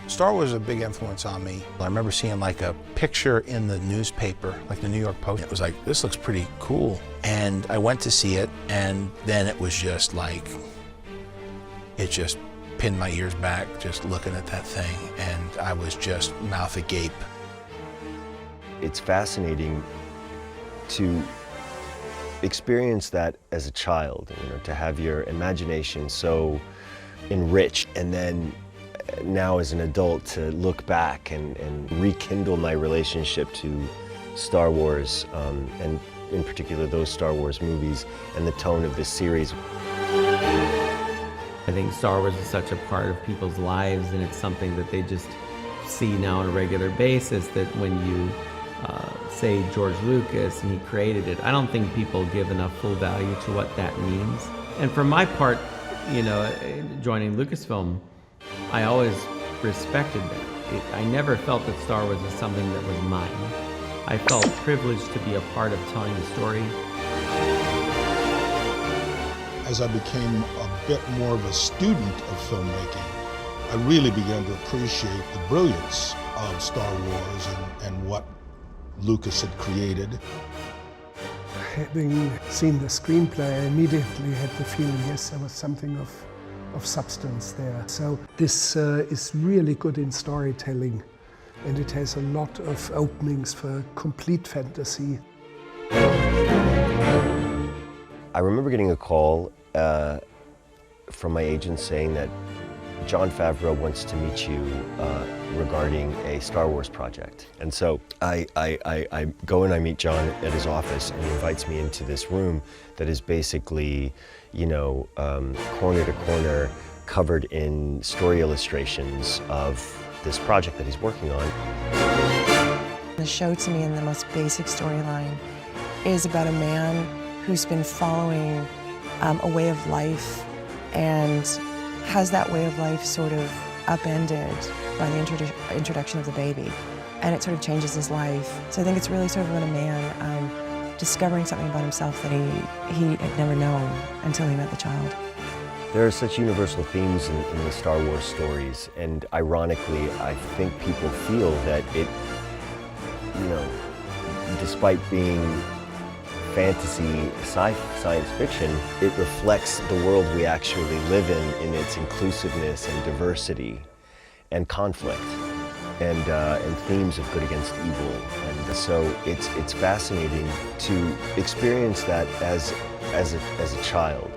Star Wars is a big influence on me. I remember seeing like a picture in the newspaper, like the New York Post. It was like, this looks pretty cool. And I went to see it, and then it was just like, it just pinned my ears back just looking at that thing, and I was just mouth agape. It's fascinating to experience that as a child, you know, to have your imagination so enriched, and then now as an adult to look back and rekindle my relationship to Star Wars, and in particular those Star Wars movies and the tone of this series. I think Star Wars is such a part of people's lives, and it's something that they just see now on a regular basis, that when you say George Lucas and he created it, I don't think people give enough full value to what that means. And for my part, you know, joining Lucasfilm, I always respected that. I never felt that Star Wars was something that was mine. I felt privileged to be a part of telling the story. As I became a bit more of a student of filmmaking, I really began to appreciate the brilliance of Star Wars and what Lucas had created. Having seen the screenplay, I immediately had the feeling, yes, there was something of substance there. So this is really good in storytelling, and it has a lot of openings for complete fantasy. I remember getting a call from my agent saying that Jon Favreau wants to meet you regarding a Star Wars project. And so I go and I meet Jon at his office, and he invites me into this room that is basically, you know, corner to corner, covered in story illustrations of this project that he's working on. The show, to me, in the most basic storyline, is about a man who's been following a way of life and has that way of life sort of upended by the introduction of the baby. And it sort of changes his life. So I think it's really sort of about a man discovering something about himself that he had never known until he met the child. There are such universal themes in the Star Wars stories, and ironically, I think people feel that it, you know, despite being fantasy, science fiction, it reflects the world we actually live in its inclusiveness and diversity and conflict and themes of good against evil. And so it's fascinating to experience that as a child.